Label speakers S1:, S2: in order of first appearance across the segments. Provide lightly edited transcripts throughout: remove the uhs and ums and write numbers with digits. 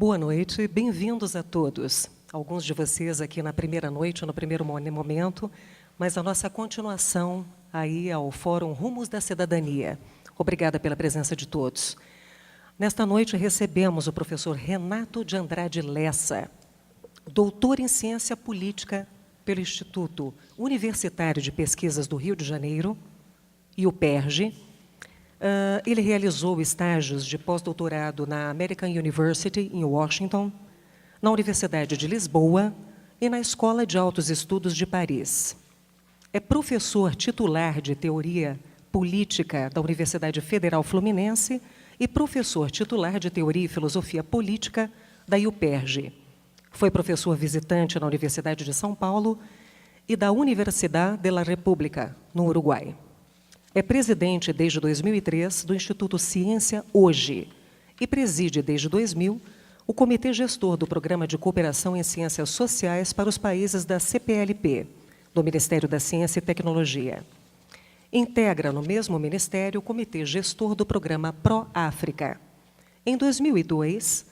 S1: Boa noite, bem-vindos a todos. Alguns de vocês aqui na primeira noite, no primeiro momento, mas a nossa continuação aí ao Fórum Rumos da Cidadania. Obrigada pela presença de todos. Nesta noite recebemos o professor Renato de Andrade Lessa, doutor em Ciência Política pelo Instituto Universitário de Pesquisas do Rio de Janeiro, e o PERJ. Ele realizou estágios de pós-doutorado na American University, em Washington, na Universidade de Lisboa e na Escola de Altos Estudos de Paris. É professor titular de Teoria Política da Universidade Federal Fluminense e professor titular de Teoria e Filosofia Política da UPERJ. Foi professor visitante na Universidade de São Paulo e da Universidad de la República, no Uruguai. É presidente desde 2003 do Instituto Ciência Hoje e preside desde 2000 o Comitê Gestor do Programa de Cooperação em Ciências Sociais para os países da CPLP, do Ministério da Ciência e Tecnologia. Integra no mesmo ministério o Comitê Gestor do Programa Pró-África. Em 2002,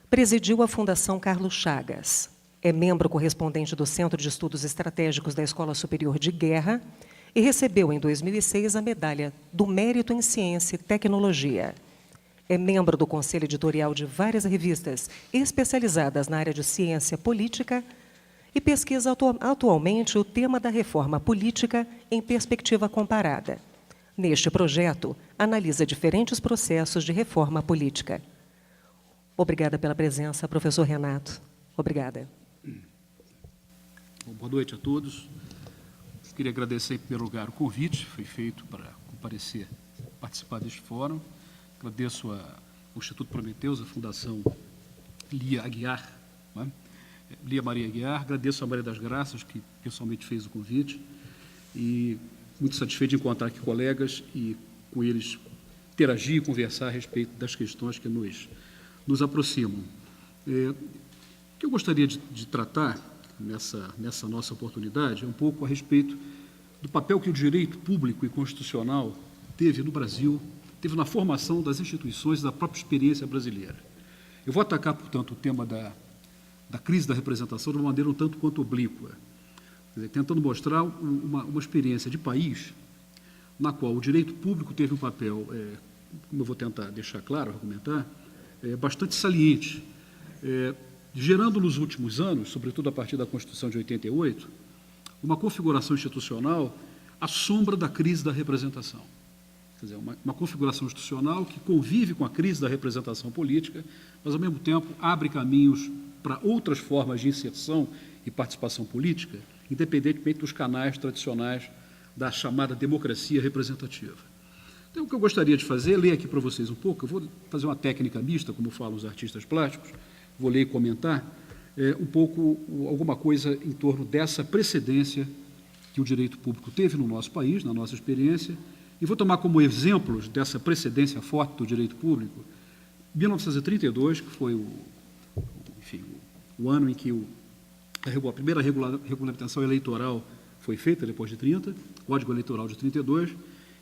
S1: presidiu a Fundação Carlos Chagas. É membro correspondente do Centro de Estudos Estratégicos da Escola Superior de Guerra e recebeu, em 2006, a Medalha do Mérito em Ciência e Tecnologia. É membro do Conselho Editorial de várias revistas especializadas na área de ciência política e pesquisa atualmente o tema da reforma política em perspectiva comparada. Neste projeto, analisa diferentes processos de reforma política. Obrigada pela presença, professor Renato. Obrigada.
S2: Bom, boa noite a todos. Queria agradecer, em primeiro lugar, o convite, foi feito para comparecer, participar deste fórum. Agradeço ao Instituto Prometeus, a Fundação Lia Aguiar, né? Lia Maria Aguiar. Agradeço a Maria das Graças, que pessoalmente fez o convite, e muito satisfeito de encontrar aqui colegas e com eles interagir e conversar a respeito das questões que nos aproximam. O que eu gostaria de tratar nessa nossa oportunidade é um pouco a respeito do papel que o direito público e constitucional teve no Brasil, teve na formação das instituições da própria experiência brasileira. Eu vou atacar, portanto, o tema da crise da representação de uma maneira um tanto quanto oblíqua, quer dizer, tentando mostrar uma experiência de país na qual o direito público teve um papel, como eu vou tentar deixar claro, argumentar, bastante saliente, gerando nos últimos anos, sobretudo a partir da Constituição de 88, uma configuração institucional à sombra da crise da representação. Quer dizer, uma configuração institucional que convive com a crise da representação política, mas, ao mesmo tempo, abre caminhos para outras formas de inserção e participação política, independentemente dos canais tradicionais da chamada democracia representativa. Então, o que eu gostaria de fazer é ler aqui para vocês um pouco. Eu vou fazer uma técnica mista, como falam os artistas plásticos, vou ler e comentar um pouco alguma coisa em torno dessa precedência que o direito público teve no nosso país, na nossa experiência, e vou tomar como exemplos dessa precedência forte do direito público 1932, que foi o ano em que a primeira regulamentação eleitoral foi feita, depois de 30, Código Eleitoral de 32,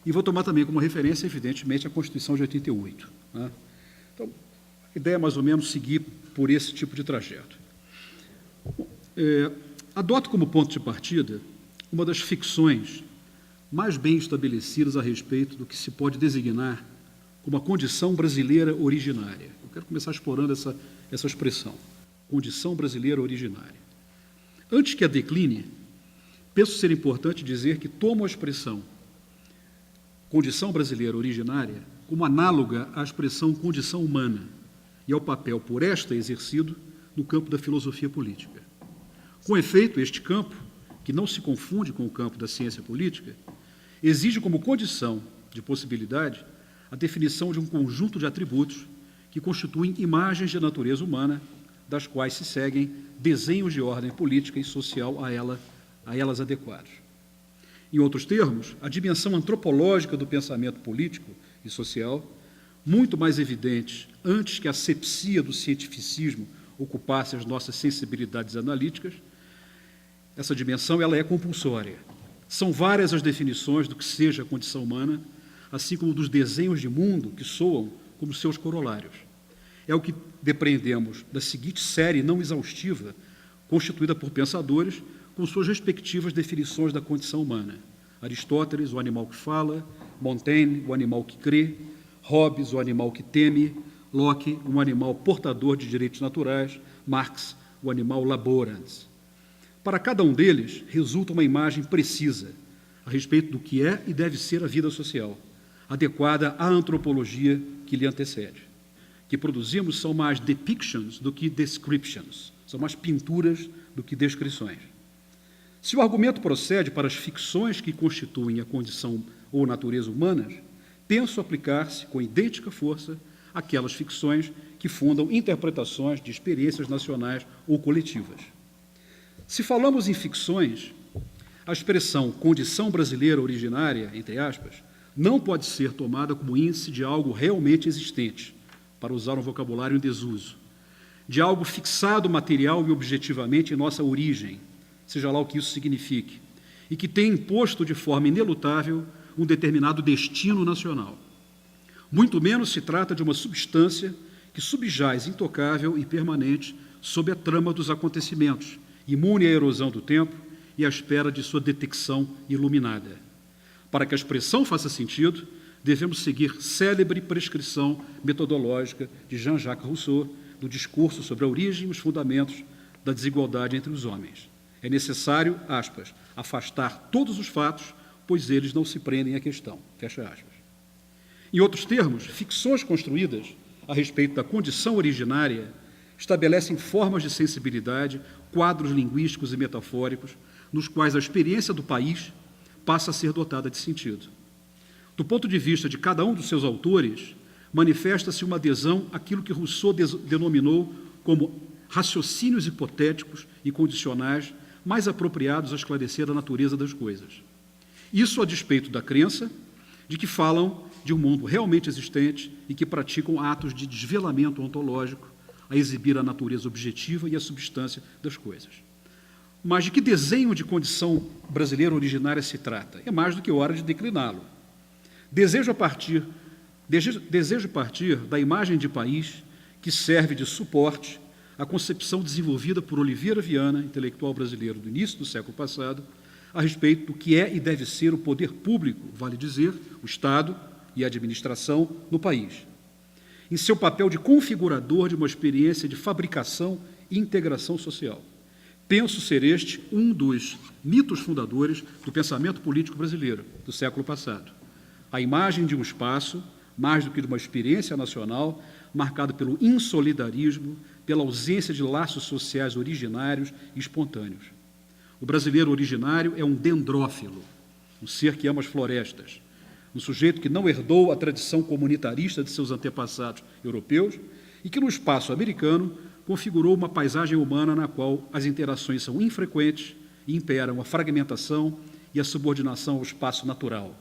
S2: e vou tomar também como referência, evidentemente, a Constituição de 88. Né? Então, a ideia é mais ou menos seguir por esse tipo de trajeto. Adoto como ponto de partida uma das ficções mais bem estabelecidas a respeito do que se pode designar como a condição brasileira originária. Eu quero começar explorando essa expressão, condição brasileira originária. Antes que a decline, penso ser importante dizer que tomo a expressão condição brasileira originária como análoga à expressão condição humana e ao papel por esta exercido no campo da filosofia política. Com efeito, este campo, que não se confunde com o campo da ciência política, exige como condição de possibilidade a definição de um conjunto de atributos que constituem imagens de natureza humana, das quais se seguem desenhos de ordem política e social a elas adequados. Em outros termos, a dimensão antropológica do pensamento político e social, muito mais evidente antes que a asepsia do cientificismo ocupasse as nossas sensibilidades analíticas, essa dimensão ela é compulsória. São várias as definições do que seja a condição humana, assim como dos desenhos de mundo que soam como seus corolários. é o que depreendemos da seguinte série não exaustiva, constituída por pensadores com suas respectivas definições da condição humana. Aristóteles, o animal que fala; Montaigne, o animal que crê; Hobbes, o animal que teme; Locke, um animal portador de direitos naturais; Marx, o animal laborans. Para cada um deles, resulta uma imagem precisa a respeito do que é e deve ser a vida social, adequada à antropologia que lhe antecede. O que produzimos são mais depictions do que descriptions, são mais pinturas do que descrições. Se o argumento procede para as ficções que constituem a condição ou natureza humanas, penso aplicar-se com idêntica força àquelas ficções que fundam interpretações de experiências nacionais ou coletivas. Se falamos em ficções, a expressão condição brasileira originária, entre aspas, não pode ser tomada como índice de algo realmente existente, para usar um vocabulário em desuso, de algo fixado material e objetivamente em nossa origem, seja lá o que isso signifique, e que tem imposto de forma inelutável um determinado destino nacional. Muito menos se trata de uma substância que subjaz intocável e permanente sob a trama dos acontecimentos, imune à erosão do tempo e à espera de sua detecção iluminada. Para que a expressão faça sentido, devemos seguir célebre prescrição metodológica de Jean-Jacques Rousseau, do discurso sobre a origem e os fundamentos da desigualdade entre os homens. É necessário, aspas, afastar todos os fatos, pois eles não se prendem à questão, fecha aspas. Em outros termos, ficções construídas a respeito da condição originária estabelecem formas de sensibilidade, quadros linguísticos e metafóricos, nos quais a experiência do país passa a ser dotada de sentido. Do ponto de vista de cada um dos seus autores, manifesta-se uma adesão àquilo que Rousseau denominou como raciocínios hipotéticos e condicionais mais apropriados a esclarecer a natureza das coisas. Isso a despeito da crença de que falam de um mundo realmente existente e que praticam atos de desvelamento ontológico a exibir a natureza objetiva e a substância das coisas. Mas de que desenho de condição brasileira originária se trata? É mais do que hora de decliná-lo. Desejo partir da imagem de país que serve de suporte à concepção desenvolvida por Oliveira Viana, intelectual brasileiro do início do século passado, a respeito do que é e deve ser o poder público, vale dizer, o Estado e a administração no país, em seu papel de configurador de uma experiência de fabricação e integração social. Penso ser este um dos mitos fundadores do pensamento político brasileiro do século passado. A imagem de um espaço, mais do que de uma experiência nacional, marcado pelo insolidarismo, pela ausência de laços sociais originários e espontâneos. O brasileiro originário é um dendrófilo, um ser que ama as florestas, um sujeito que não herdou a tradição comunitarista de seus antepassados europeus e que, no espaço americano, configurou uma paisagem humana na qual as interações são infrequentes e imperam a fragmentação e a subordinação ao espaço natural.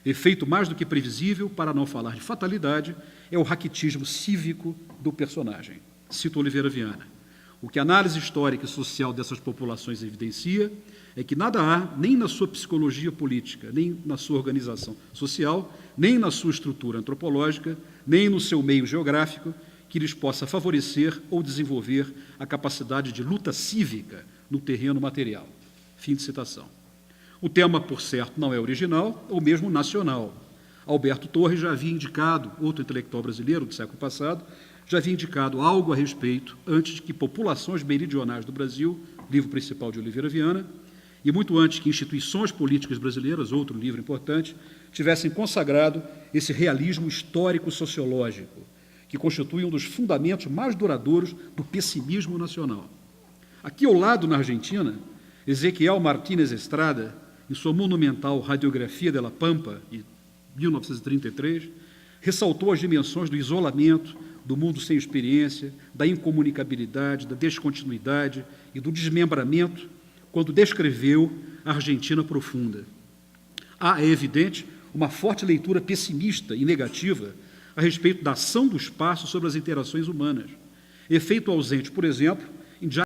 S2: Efeito mais do que previsível, para não falar de fatalidade, é o raquitismo cívico do personagem. Cito Oliveira Viana. O que a análise histórica e social dessas populações evidencia é que nada há, nem na sua psicologia política, nem na sua organização social, nem na sua estrutura antropológica, nem no seu meio geográfico, que lhes possa favorecer ou desenvolver a capacidade de luta cívica no terreno material. Fim de citação. O tema, por certo, não é original, ou mesmo nacional. Alberto Torres já havia indicado, outro intelectual brasileiro do século passado, já havia indicado algo a respeito antes de que populações meridionais do Brasil, livro principal de Oliveira Viana, e muito antes que instituições políticas brasileiras, outro livro importante, tivessem consagrado esse realismo histórico-sociológico, que constitui um dos fundamentos mais duradouros do pessimismo nacional. Aqui ao lado, na Argentina, Ezequiel Martínez Estrada, em sua monumental Radiografia de la Pampa, de 1933, ressaltou as dimensões do isolamento, do mundo sem experiência, da incomunicabilidade, da descontinuidade e do desmembramento, quando descreveu a Argentina profunda. Há, é evidente, uma forte leitura pessimista e negativa a respeito da ação do espaço sobre as interações humanas, efeito ausente, por exemplo,